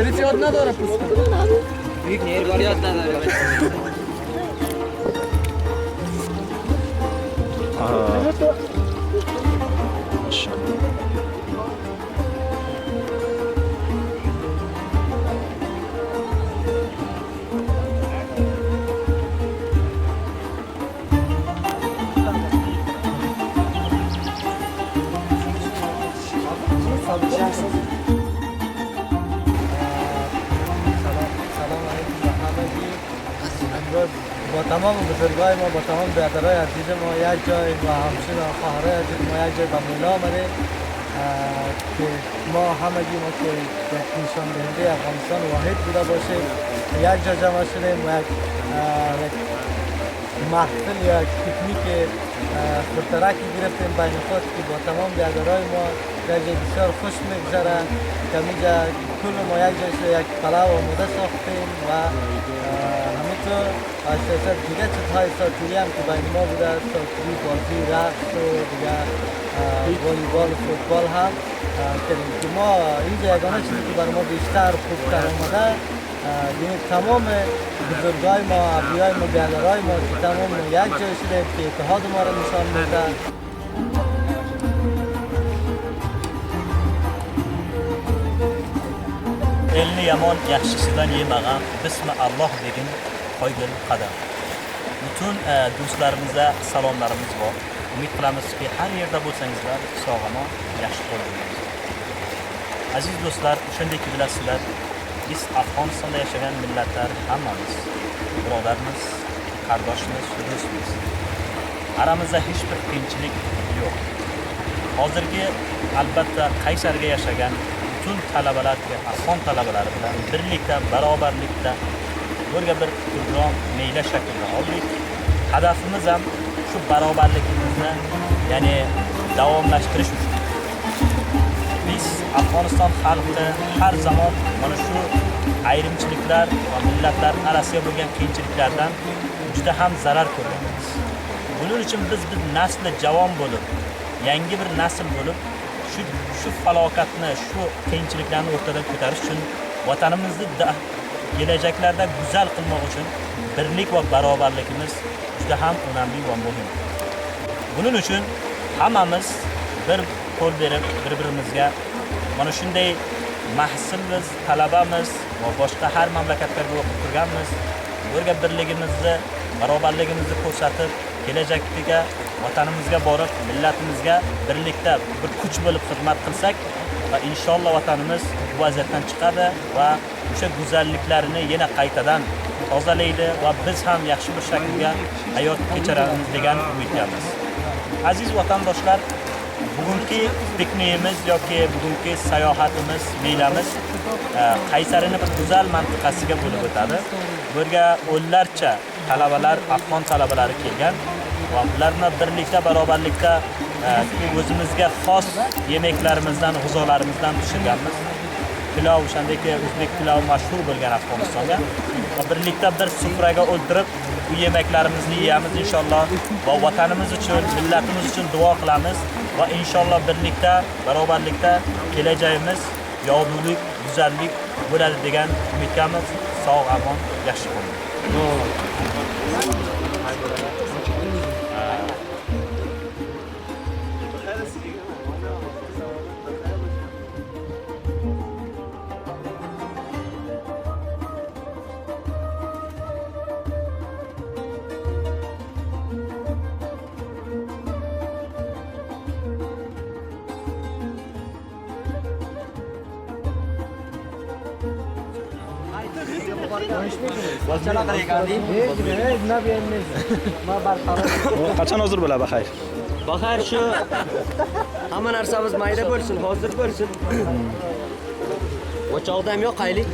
Пересчет надо просто. Пересчет надо. با تمام بزرگای ما با تمام برادرای عزیز ما یک جای و همچنین خواهرای عزیز ما یک جای به مینا آمدیم که ما همگی ما که نشان دهنده افغانستان واحد بوده باشیم یک جا جمع شدیم و یک محفل یا پیکنیک پرترکی گرفتیم بین خود که با تمام برادرای ما یک جای بسیار خوش میگذره که اینجا کل ما یک جای یک پلاو آماده ساختیم و همینطور اساسا دیگه چیزهای ساتوری هم که بین ما بوده ساتوری بازی رقص و دیگه والیبال و فوتبال هم که ما اینجا یگانه چیزی که برای ما بیشتر خوبتر آمده یعنی تمام بزرگای ما ابیای ما برادرای ما که تمام یک جای شدیم که اتحاد ما را نشان میده. elni yomon yaxshisidan yemag'an bismi Alloh degan qo'ygan qadam. Butun do'stlarimizga salomlarimiz bor. Umid qilamizki har yerda bo'lsangizlar sog'-omon yaxshi bo'lasiz. Aziz do'stlar, shunday bilasizlar, biz Afg'onistonda yashagan millatlar hammamiz birodarmiz, qardoshmiz, do'stmiz. Aramizda hech bir qiyinchilik yo'q. Hozirgi albatta Qaysarga yashagan bütün talabalarga, Afg'on talabalari bilan birlikda, barobarlikda birga bir program meyla shaklida oldik. Hadafimiz ham shu barobarligimizni, ya'ni davomlashtirish uchun. Biz Afg'oniston xalqi har zamon mana shu ayrimchiliklar va millatlar orasida bo'lgan qiyinchiliklardan juda ham zarar ko'rganmiz. Buning uchun biz nasli javon bo'lib, yangi bir nasl bo'lib shu falokatni, shu qiyinchiliklarni o'rtadan ko'tarish uchun vatanimizni kelajaklarda go'zal qilmoq uchun birlik va barobarligimiz juda ham o'namli va muhim. Buning uchun hammamiz bir qo'l berib, bir-birimizga mana shunday mahsulmiz, talabamiz va boshqa har mamlakatlarda o'qib turganmiz, birga birligimizni, barobarligimizni ko'rsatib, kelajakdagi vatanimizga borib, millatimizga birlikda bir kuch bo'lib xizmat qilsak va inshaalloh vatanimiz bu vaziyatdan chiqadi va o'sha go'zalliklarini yana qaytadan tozalaydi va biz ham yaxshi bir shaklga hayot kechiramiz degan umiddamiz. Aziz vatandoshlar, bugungi piknikimiz yoki bugungi sayohatimiz, meylamiz Qaysarining bir go'zal mantiqasiga bo'lib o'tadi. Bu yerga o'nlarcha talabalar, Afg'on talabalari kelgan va ularni birlikda, barobarlikda o'zimizga xos yemeklarimizdan, g'izolarimizdan pishirganmiz. Pilav, o'shandagi o'zbek pilovi mashhur bo'lgan Afg'onistonga va birlikda bir sufraga o'ltirib bu yemeklarimizni yeyamiz inshaalloh va vatanimiz uchun, millatimiz uchun duo qilamiz va inshaalloh birlikda, barobarlikda kelajagimiz yorug'lik, go'zallik bo'ladi degan umiddamiz. Sog', omon, yaxshi bo'ling. Qachon hozir bo'ladi xayr? Baxayr shu hamma narsamiz mayda bo'lsin, hozir bo'lsin. O'choqda ham yoqaylik.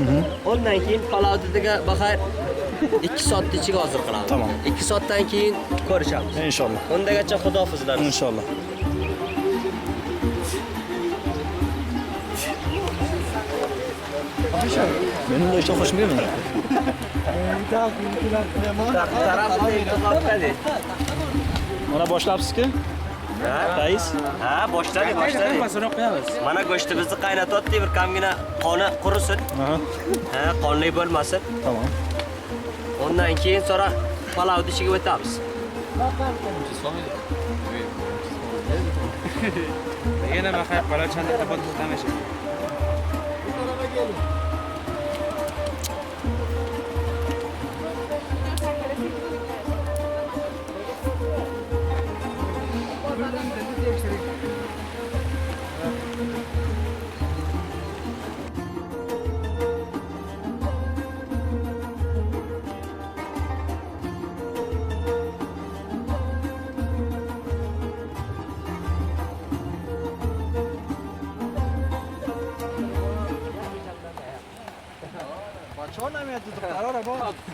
Ondan keyin palovdiga baxayr 2 soat ichiga hozir qilamiz. Tamam. 2 soatdan keyin ko'rishamiz. İnşallah. Ondagacha xudofizlar. İnşallah. Benim de işte hoşuma gelmiyor. Mana boshlayapsiz-ku? Rais. Ha, boshladik. Mana go'shtimizni qaynatyapti, bir kamgina qoni qurisin. Aha. Ha, qonli bo'lmasin. Tamam. Ondan keyin sonra palovni ichiga o'tamiz. Yana maxay qala chanda tabat tutamish.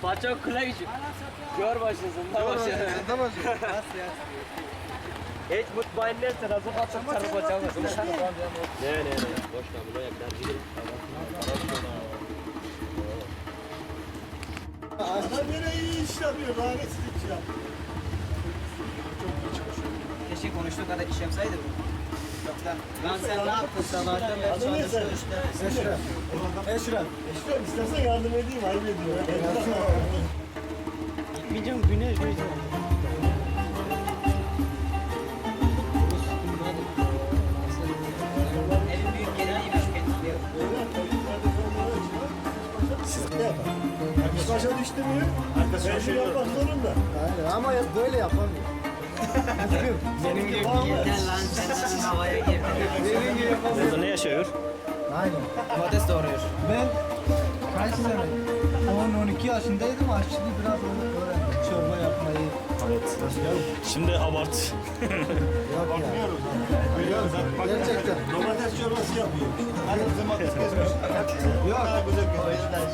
Bacho kulak için. Gör başın zında başın. Hiç mutmain değilsin. Nasıl kaçıp çarpı bacağımız. Ne. Boşla bunu yaklar gidelim. Adam yine iyi iş yapıyor. Daha ne iş yapıyor? Keşke konuştuğu kadar iş yapsaydı bu. Lan sen ne yaptın sabahtan beri Adı ne sen? çalıştın? Eşref. Eşref istersen yardım edeyim. Ayıp ediyor. Gitmeyeceğim güneş güneş. Evin büyük geliniymiş kendisi. Ne yapar? Herkes başa düştü mü? Ben şunu yapmak zorunda. Aynen ama böyle yapamıyor. Benim gibi gel lan sen havaya gir. Benim gibi yapamıyor. Burada ne yaşıyor? Aynen. Domates doğruyor. Ben kaç sene? 10-12 yaşındaydım. Aşçılığı biraz öğrendim. Çorba yapmayı. Evet. Şimdi abart. Bakmıyoruz. Biliyoruz. Gerçekten. Domates çorbası yapıyor. Hadi domates kesmiş. Yok. Daha güzel kesmiş.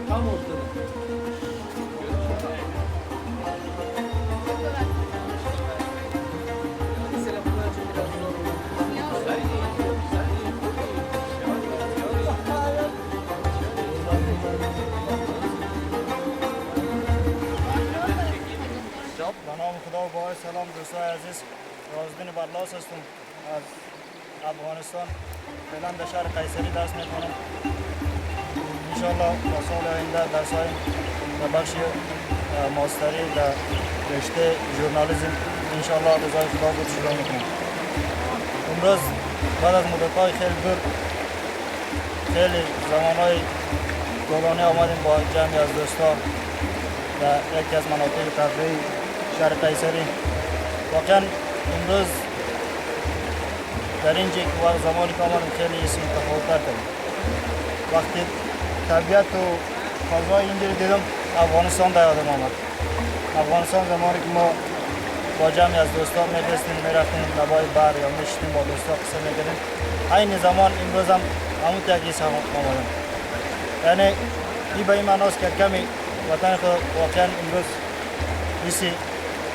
Tam ortada. به نام خدا و با سلام دوستای عزیز رازدین برلاس هستم از افغانستان فعلا در شهر قیصری درس میکنم انشالله تا سال آینده درسای در بخش ماستری در رشته ژورنالیسم انشالله رضای خدا بود شروع میکنم امروز بعد از مدت‌های خیلی دور خیلی زمانهای طولانی آمدیم با جمعی از دوستان در یکی از مناطق تفریحی شهر قیصری واقعا امروز در اینجا که زمانی که آمدیم خیلی اسم تفاوت‌تر کردیم وقتی طبیعت و فضای اینجا رو دیدم افغانستان در یادم آمد افغانستان زمانی که ما با جمعی از دوستان می‌رفتیم میرفتیم لبای بر یا میشتیم با دوستان قصه می‌کردیم این زمان امروز هم همون تاکیس هم آمدم یعنی این به این معناست که کمی وطن خود واقعا امروز ایسی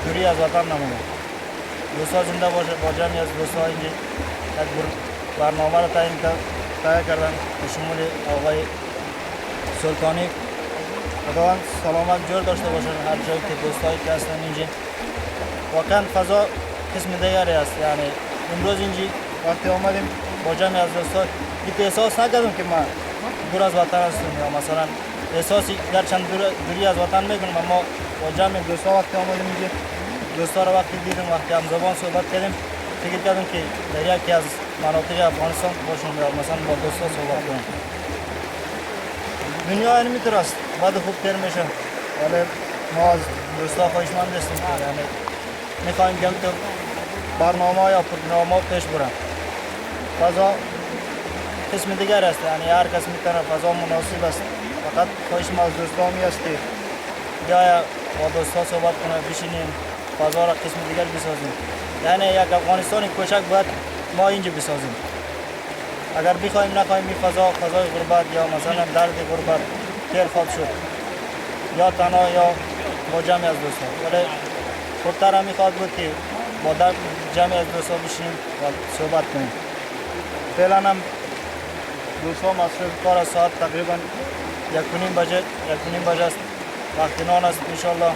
دوری از وطن نمونه دوستا زنده باشه با جمعی از دوستا اینجا یک برنامه را تهیه کردن به شمول آقای سلطانی خداوند سلامت جور داشته باشن هر جایی که دوستایی که هستن اینجا واقعا فضا قسم دیگری است یعنی امروز اینجا وقتی آمدیم با جمعی از دوستا این احساس نکردم که ما دور از وطن هستیم یا مثلا احساسی گرچند دوری از وطن میکنم اما با جمع دوستا وقتی آمدیم اینجا دوستا رو وقتی دیدیم وقتی هم زبان صحبت کردیم فکر کردم که در یکی از مناطق افغانستان باشیم یا مثلا با دوستا صحبت کنیم دنیا اینطور است بعد خوب تر میشه ولی ما از دوستا خوشمند هستیم یعنی میخوایم که برنامه یا پروگرام پیش برن فضا قسم دیگر است یعنی هر کس میتونه فضا مناسب است فقط خواهش ما از دوستامی است که بیاید با دوستا صحبت کنه بشینیم فضا را قسم دیگر بسازیم یعنی یک افغانستان کوچک باید ما اینجا بسازیم اگر بخوایم نخوایم این فضای غربت یا مثلا درد غربت خیر خواهد شد یا تنها یا با جمعی از دوستا ولی خوبتر هم میخواد بود که با جمعی از دوستا بشینیم و صحبت کنیم فعلا هم دوستان مصروف کار است. ساعت تقریبا 1:30 بجه است. وقت نان است انشالله.